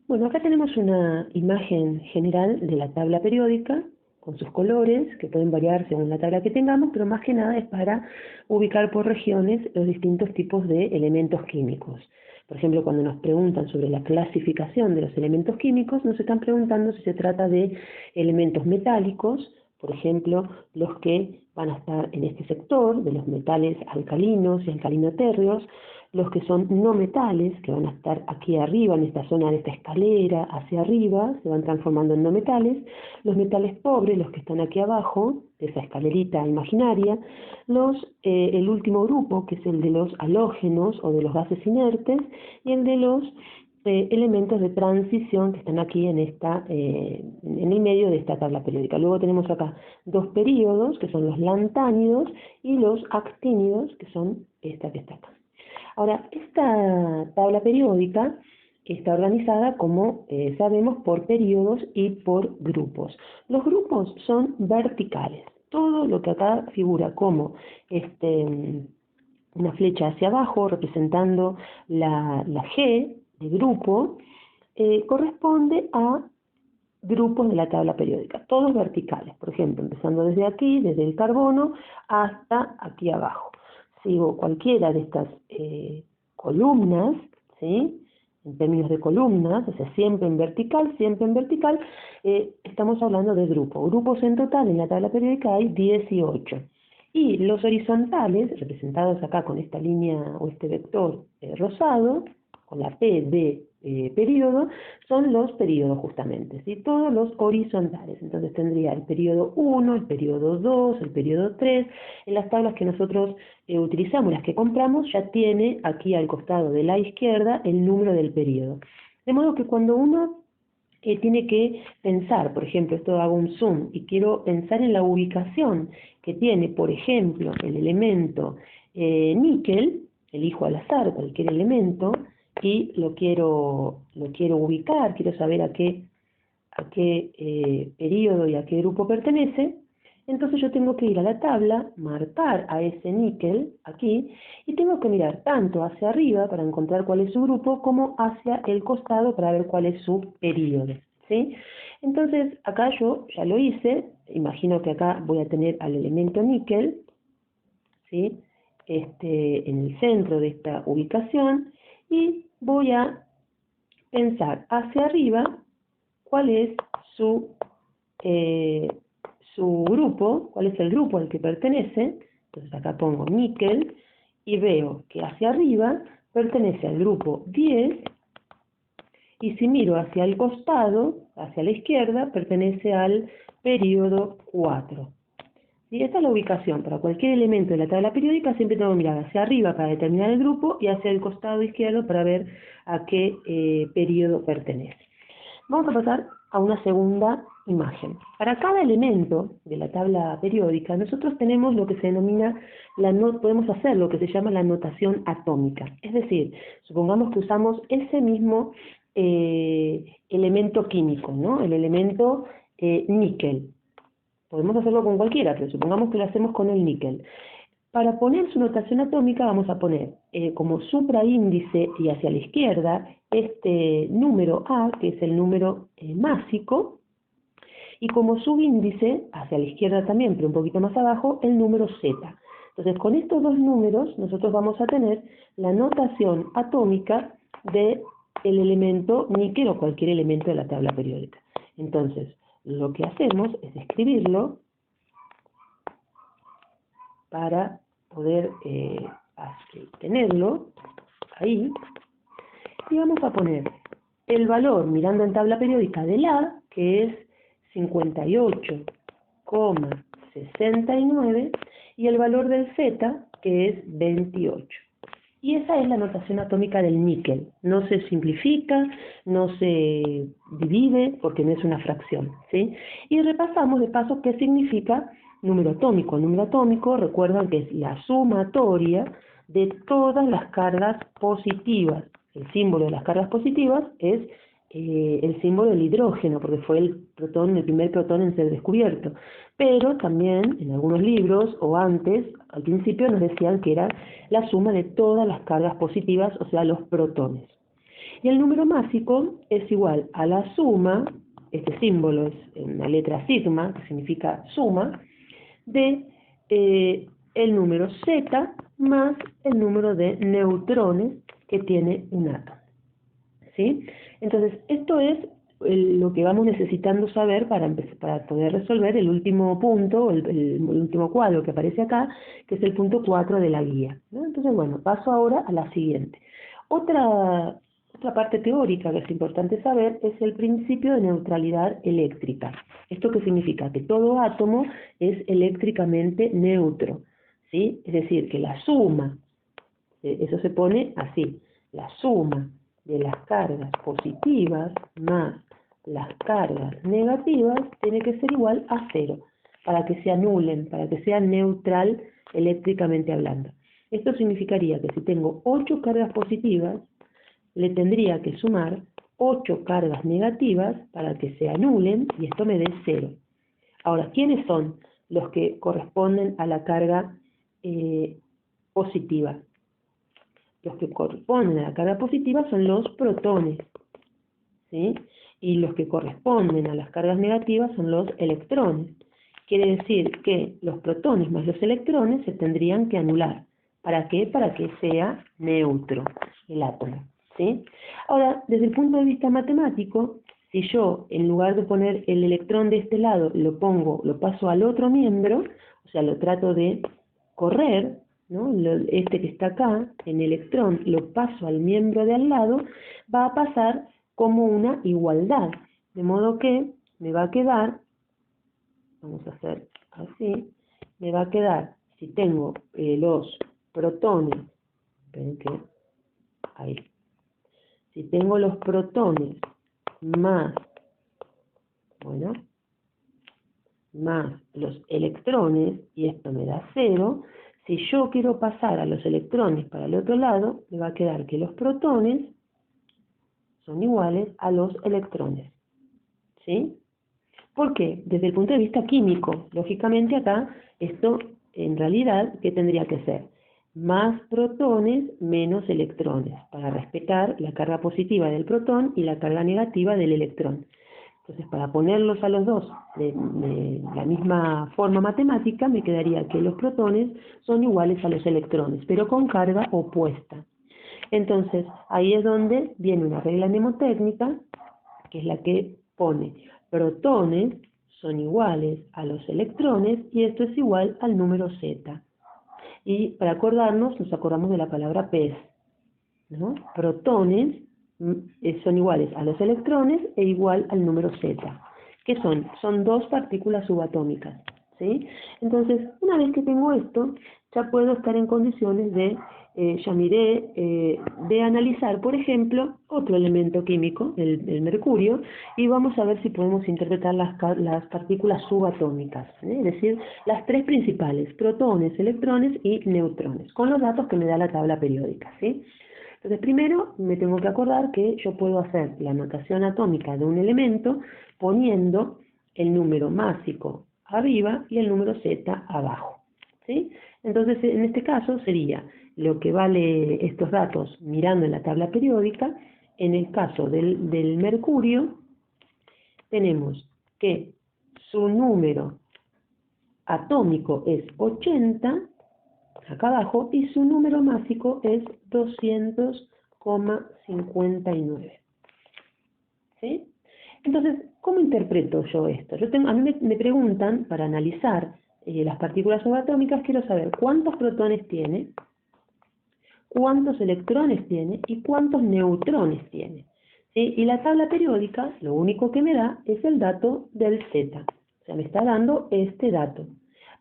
Bueno, acá tenemos una imagen general de la tabla periódica con sus colores, que pueden variar según la tabla que tengamos, pero más que nada es para ubicar por regiones los distintos tipos de elementos químicos. Por ejemplo, cuando nos preguntan sobre la clasificación de los elementos químicos, nos están preguntando si se trata de elementos metálicos, por ejemplo, los que van a estar en este sector, de los metales alcalinos y alcalinotérreos, los que son no metales, que van a estar aquí arriba, en esta zona de esta escalera, hacia arriba, se van transformando en no metales, los metales pobres, los que están aquí abajo, de esa escalerita imaginaria, el último grupo, que es el de los halógenos o de los gases inertes, y el de los elementos de transición que están aquí en el medio de esta tabla periódica. Luego tenemos acá dos períodos, que son los lantánidos, y los actínidos, que son esta que está acá. Ahora, esta tabla periódica está organizada, como sabemos, por períodos y por grupos. Los grupos son verticales. Todo lo que acá figura como una flecha hacia abajo representando la G de grupo, corresponde a grupos de la tabla periódica, todos verticales. Por ejemplo, empezando desde aquí, desde el carbono, hasta aquí abajo. Sigo cualquiera de estas columnas, ¿sí? En términos de columnas, o sea, siempre en vertical, estamos hablando de grupos. Grupos en total en la tabla periódica hay 18. Y los horizontales, representados acá con esta línea o este vector rosado, con la P de periodo, son los períodos justamente, ¿sí? Todos los horizontales. Entonces tendría el periodo 1, el periodo 2, el periodo 3. En las tablas que nosotros utilizamos, las que compramos, ya tiene aquí al costado de la izquierda el número del periodo. De modo que cuando uno tiene que pensar, por ejemplo, esto hago un zoom y quiero pensar en la ubicación que tiene, por ejemplo, el elemento níquel, elijo al azar cualquier elemento, y lo quiero ubicar, quiero saber a qué periodo y a qué grupo pertenece. Entonces yo tengo que ir a la tabla, marcar a ese níquel aquí, y tengo que mirar tanto hacia arriba para encontrar cuál es su grupo, como hacia el costado para ver cuál es su periodo, ¿sí? Entonces acá yo ya lo hice, imagino que acá voy a tener al elemento níquel, ¿sí? En el centro de esta ubicación, y voy a pensar hacia arriba cuál es su grupo, cuál es el grupo al que pertenece. Entonces acá pongo níquel y veo que hacia arriba pertenece al grupo 10, y si miro hacia el costado, hacia la izquierda, pertenece al periodo 4. Y esta es la ubicación. Para cualquier elemento de la tabla periódica siempre tengo que mirar hacia arriba para determinar el grupo y hacia el costado izquierdo para ver a qué periodo pertenece. Vamos a pasar a una segunda imagen. Para cada elemento de la tabla periódica nosotros tenemos lo que se denomina, podemos hacer lo que se llama la notación atómica. Es decir, supongamos que usamos ese mismo elemento químico, ¿no? El elemento níquel. Podemos hacerlo con cualquiera, pero supongamos que lo hacemos con el níquel. Para poner su notación atómica vamos a poner como supraíndice y hacia la izquierda este número A, que es el número másico, y como subíndice, hacia la izquierda también, pero un poquito más abajo, el número Z. Entonces con estos dos números nosotros vamos a tener la notación atómica del elemento níquel o cualquier elemento de la tabla periódica. Entonces, lo que hacemos es escribirlo para poder tenerlo ahí, y vamos a poner el valor mirando en tabla periódica del A, que es 58,69, y el valor del Z, que es 28. Y esa es la notación atómica del níquel. No se simplifica, no se divide, porque no es una fracción, ¿sí? Y repasamos de paso qué significa número atómico. El número atómico, recuerdan que es la sumatoria de todas las cargas positivas. El símbolo de las cargas positivas es el símbolo del hidrógeno, porque fue el primer protón en ser descubierto. Pero también en algunos libros, o antes, al principio nos decían que era la suma de todas las cargas positivas, o sea, los protones. Y el número másico es igual a la suma, este símbolo es una letra sigma, que significa suma, de el número Z más el número de neutrones que tiene un átomo. ¿Sí? Entonces, esto es lo que vamos necesitando saber para poder resolver el último punto, el último cuadro que aparece acá, que es el punto 4 de la guía, ¿no? Entonces, bueno, paso ahora a la siguiente. Otra parte teórica que es importante saber es el principio de neutralidad eléctrica. ¿Esto qué significa? Que todo átomo es eléctricamente neutro, ¿sí? Es decir, que la suma, eso se pone así, la suma de las cargas positivas más las cargas negativas tiene que ser igual a 0, para que se anulen, para que sea neutral eléctricamente hablando. Esto significaría que si tengo 8 cargas positivas, le tendría que sumar 8 cargas negativas para que se anulen y esto me dé 0. Ahora, ¿quiénes son los que corresponden a la carga positiva? Los que corresponden a la carga positiva son los protones, ¿sí? Y los que corresponden a las cargas negativas son los electrones. Quiere decir que los protones más los electrones se tendrían que anular. ¿Para qué? Para que sea neutro el átomo, ¿sí? Ahora, desde el punto de vista matemático, si yo en lugar de poner el electrón de este lado lo paso al otro miembro, o sea, lo trato de correr, ¿no? Este que está acá, el electrón, lo paso al miembro de al lado, va a pasar como una igualdad, de modo que me va a quedar, vamos a hacer así, me va a quedar, si tengo los protones, esperen que, ahí, si tengo los protones más, bueno, más los electrones, y esto me da 0, si yo quiero pasar a los electrones para el otro lado, me va a quedar que los protones son iguales a los electrones, ¿sí? ¿Por qué? Desde el punto de vista químico, lógicamente acá, esto en realidad, ¿qué tendría que ser? Más protones menos electrones, para respetar la carga positiva del protón y la carga negativa del electrón. Entonces, para ponerlos a los dos de la misma forma matemática, me quedaría que los protones son iguales a los electrones, pero con carga opuesta. Entonces, ahí es donde viene una regla mnemotécnica, que es la que pone protones son iguales a los electrones, y esto es igual al número Z. Y para acordarnos, nos acordamos de la palabra pez, ¿no? Protones son iguales a los electrones e igual al número Z. ¿Qué son? Son dos partículas subatómicas, ¿sí? Entonces, una vez que tengo esto, ya puedo estar en condiciones de analizar, por ejemplo, otro elemento químico, el mercurio, y vamos a ver si podemos interpretar las partículas subatómicas, ¿sí? Es decir, las tres principales, protones, electrones y neutrones, con los datos que me da la tabla periódica, ¿sí? Entonces, primero me tengo que acordar que yo puedo hacer la notación atómica de un elemento poniendo el número másico arriba y el número Z abajo, ¿sí? Entonces, en este caso sería lo que vale estos datos mirando en la tabla periódica. En el caso del mercurio, tenemos que su número atómico es 80, acá abajo, y su número másico es 200,59. ¿Sí? Entonces, ¿cómo interpreto yo esto? A mí me preguntan, para analizar las partículas subatómicas, quiero saber cuántos protones tiene, cuántos electrones tiene y cuántos neutrones tiene, ¿sí? Y la tabla periódica, lo único que me da es el dato del Z. O sea, me está dando este dato.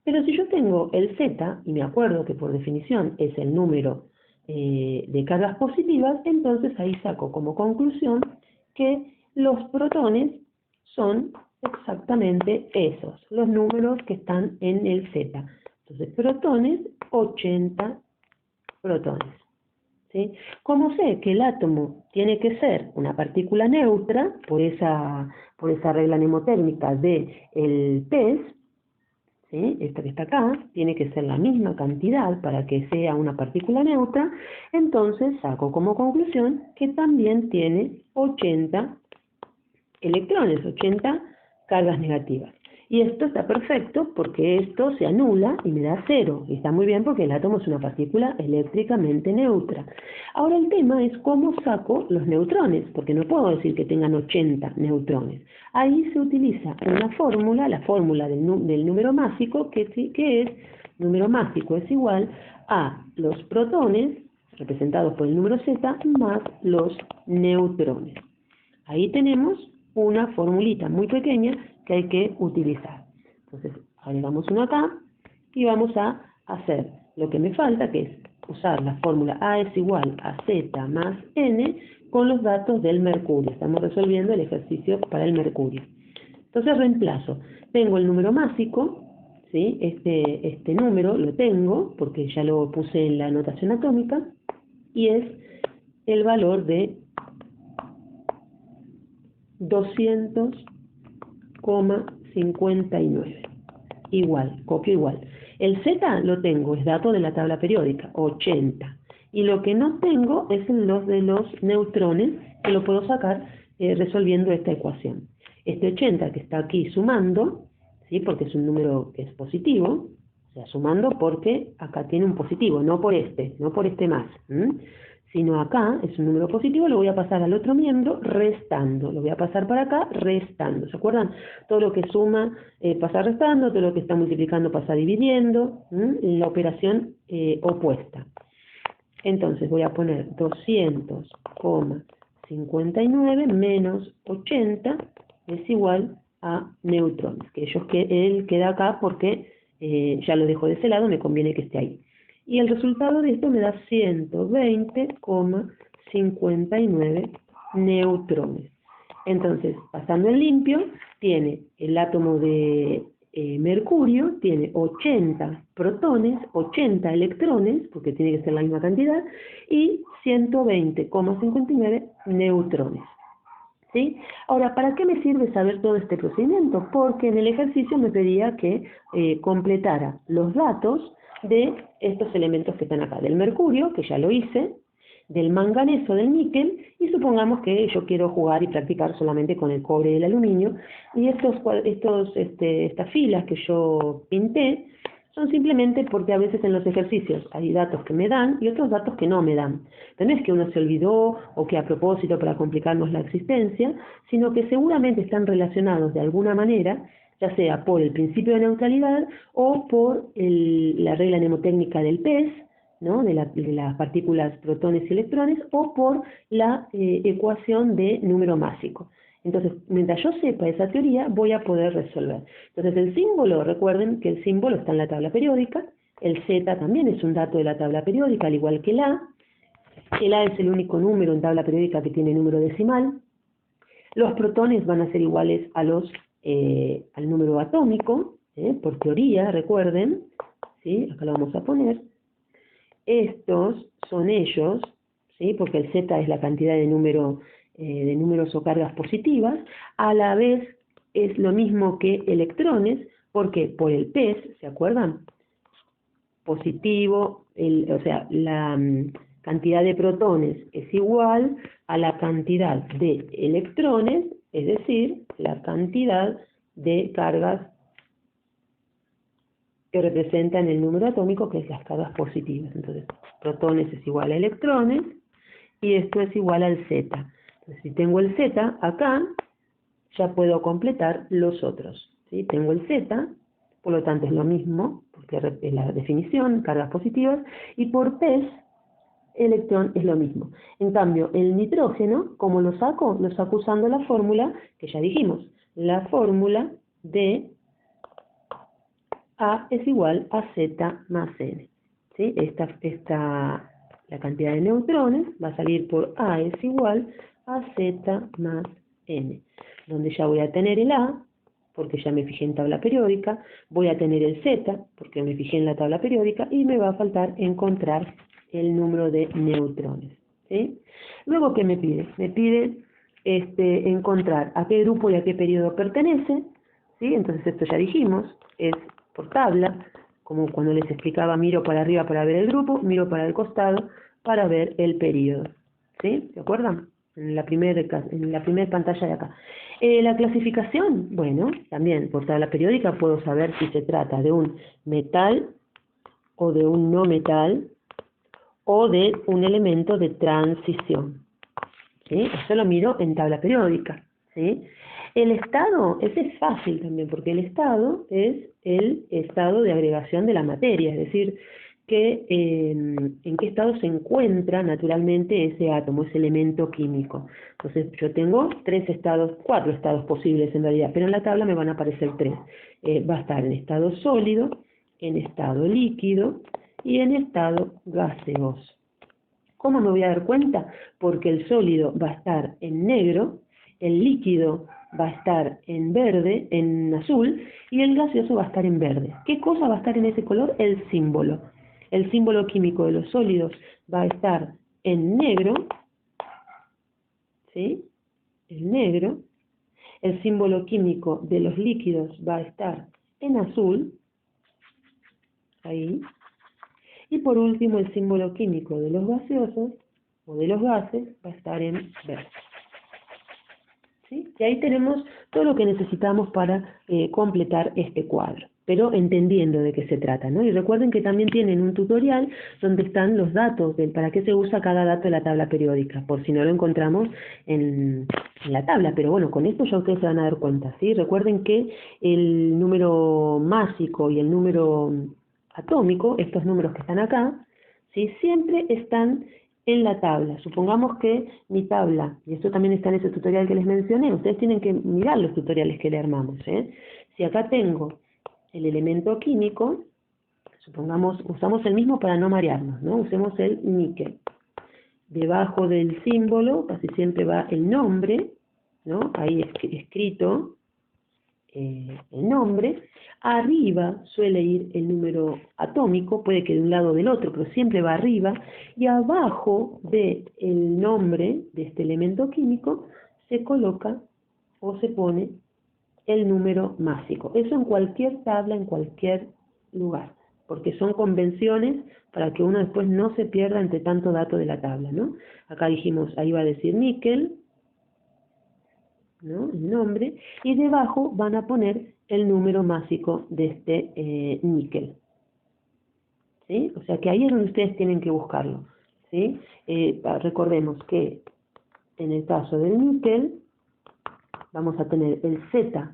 Pero si yo tengo el Z, y me acuerdo que por definición es el número de cargas positivas, entonces ahí saco como conclusión que los protones son exactamente esos, los números que están en el Z. Entonces, protones, 80 protones, ¿sí? Como sé que el átomo tiene que ser una partícula neutra, por esa regla mnemotérmica del pez, ¿sí? Esta que está acá, tiene que ser la misma cantidad para que sea una partícula neutra, entonces saco como conclusión que también tiene 80 electrones, 80 cargas negativas. Y esto está perfecto porque esto se anula y me da 0. Y está muy bien porque el átomo es una partícula eléctricamente neutra. Ahora el tema es cómo saco los neutrones, porque no puedo decir que tengan 80 neutrones. Ahí se utiliza una fórmula, la fórmula del número másico, que es, número másico es igual a los protones, representados por el número Z, más los neutrones. Ahí tenemos una formulita muy pequeña que hay que utilizar. Entonces, agregamos uno acá y vamos a hacer lo que me falta, que es usar la fórmula A es igual a Z más N con los datos del mercurio. Estamos resolviendo el ejercicio para el mercurio. Entonces reemplazo. Tengo el número másico, ¿sí? Este número lo tengo porque ya lo puse en la notación atómica y es el valor de 200,59. Igual, copio igual. El Z lo tengo, es dato de la tabla periódica, 80. Y lo que no tengo es los de los neutrones, que lo puedo sacar resolviendo esta ecuación. Este 80 que está aquí sumando, ¿sí? Porque es un número que es positivo, o sea, sumando porque acá tiene un positivo, no por este más. Sino acá es un número positivo, lo voy a pasar al otro miembro restando, lo voy a pasar para acá restando, ¿se acuerdan? Todo lo que suma pasa restando, todo lo que está multiplicando pasa dividiendo, la operación opuesta. Entonces voy a poner 200,59 menos 80 es igual a neutrones, él queda acá porque ya lo dejo de ese lado, me conviene que esté ahí. Y el resultado de esto me da 120,59 neutrones. Entonces, pasando en limpio, tiene el átomo de mercurio, tiene 80 protones, 80 electrones, porque tiene que ser la misma cantidad, y 120,59 neutrones. ¿Sí? Ahora, ¿para qué me sirve saber todo este procedimiento? Porque en el ejercicio me pedía que completara los datos de estos elementos que están acá, del mercurio, que ya lo hice, del manganeso, del níquel, y supongamos que yo quiero jugar y practicar solamente con el cobre y el aluminio, y estas filas que yo pinté son simplemente porque a veces en los ejercicios hay datos que me dan y otros datos que no me dan. Pero no es que uno se olvidó o que a propósito para complicarnos la existencia, sino que seguramente están relacionados de alguna manera, ya sea por el principio de neutralidad o por la regla mnemotécnica del pez, ¿no? de las partículas protones y electrones, o por la ecuación de número másico. Entonces, mientras yo sepa esa teoría, voy a poder resolver. Entonces, el símbolo, recuerden que el símbolo está en la tabla periódica, el Z también es un dato de la tabla periódica, al igual que el A. El A es el único número en tabla periódica que tiene número decimal. Los protones van a ser iguales a al número atómico, por teoría, recuerden, ¿sí? Acá lo vamos a poner. Estos son ellos, ¿sí? Porque el Z es la cantidad de números o cargas positivas, a la vez es lo mismo que electrones, porque por el pez, ¿se acuerdan? Positivo, o sea, la cantidad de protones es igual a la cantidad de electrones, es decir, la cantidad de cargas que representan el número atómico, que es las cargas positivas. Entonces, protones es igual a electrones, y esto es igual al Z. Entonces, si tengo el Z acá, ya puedo completar los otros. ¿Sí? Tengo el Z, por lo tanto es lo mismo, porque es la definición, cargas positivas, y por pez, electrón es lo mismo. En cambio, el nitrógeno, ¿cómo lo saco? Lo saco usando la fórmula que ya dijimos, la fórmula de A es igual a Z más N. ¿Sí? La cantidad de neutrones va a salir por A es igual a Z más N, donde ya voy a tener el A, porque ya me fijé en tabla periódica, voy a tener el Z, porque me fijé en la tabla periódica, y me va a faltar encontrar el número de neutrones. ¿Sí? Luego, ¿qué me pide? Me pide encontrar a qué grupo y a qué periodo pertenece, ¿sí? Entonces esto ya dijimos, es por tabla, como cuando les explicaba, miro para arriba para ver el grupo, miro para el costado para ver el periodo. ¿Sí? ¿Se acuerdan? En la primera pantalla de acá. La clasificación, bueno, también por tabla periódica puedo saber si se trata de un metal o de un no metal o de un elemento de transición. ¿Sí? Eso lo miro en tabla periódica. ¿Sí? El estado, ese es fácil también, porque el estado es el estado de agregación de la materia, es decir, que en qué estado se encuentra naturalmente ese átomo, ese elemento químico. Entonces yo tengo 4 estados posibles en realidad, pero en la tabla me van a aparecer 3. Va a estar en estado sólido, en estado líquido y en estado gaseoso. ¿Cómo me voy a dar cuenta? Porque el sólido va a estar en negro, el líquido va a estar en verde, en azul, y el gaseoso va a estar en verde. ¿Qué cosa va a estar en ese color? El símbolo. El símbolo químico de los sólidos va a estar en negro, ¿sí? El negro. El símbolo químico de los líquidos va a estar en azul, ahí. Y por último, el símbolo químico de los gaseosos o de los gases va a estar en verde. ¿Sí? Y ahí tenemos todo lo que necesitamos para completar este cuadro, pero entendiendo de qué se trata, ¿no? Y recuerden que también tienen un tutorial donde están los datos, para qué se usa cada dato de la tabla periódica, por si no lo encontramos en la tabla, pero bueno, con esto ya ustedes se van a dar cuenta, ¿sí? Recuerden que el número másico y el número atómico, estos números que están acá, ¿sí? Siempre están en la tabla. Supongamos que mi tabla, y esto también está en ese tutorial que les mencioné, ustedes tienen que mirar los tutoriales que le armamos, ¿eh? Si acá tengo el elemento químico, supongamos, usamos el mismo para no marearnos, ¿no? Usemos el níquel. Debajo del símbolo casi siempre va el nombre, ¿no? Ahí escrito el nombre. Arriba suele ir el número atómico, puede que de un lado o del otro, pero siempre va arriba, y abajo del nombre de este elemento químico se coloca o se pone el número másico. Eso en cualquier tabla, en cualquier lugar, porque son convenciones para que uno después no se pierda entre tanto dato de la tabla, ¿no? Acá dijimos, ahí va a decir níquel, ¿no? El nombre, y debajo van a poner el número másico de este níquel. ¿Sí? O sea que ahí es donde ustedes tienen que buscarlo. ¿Sí? Recordemos que en el caso del níquel vamos a tener el Z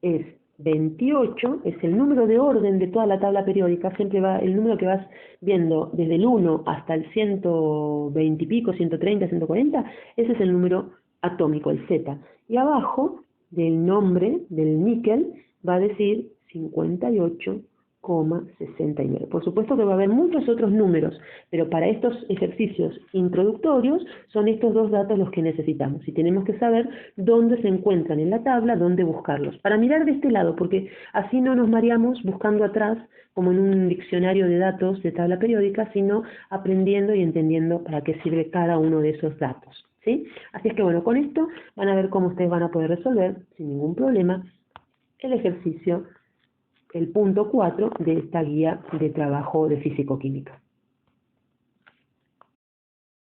es 28, es el número de orden de toda la tabla periódica, siempre va el número que vas viendo desde el 1 hasta el 120 y pico, 130, 140, ese es el número atómico, el Z. Y abajo del nombre del níquel va a decir 58,69. Por supuesto que va a haber muchos otros números, pero para estos ejercicios introductorios son estos dos datos los que necesitamos y tenemos que saber dónde se encuentran en la tabla, dónde buscarlos. Para mirar de este lado, porque así no nos mareamos buscando atrás como en un diccionario de datos de tabla periódica, sino aprendiendo y entendiendo para qué sirve cada uno de esos datos. ¿Sí? Así es que bueno, con esto van a ver cómo ustedes van a poder resolver sin ningún problema el ejercicio, el punto 4 de esta guía de trabajo de físico-química.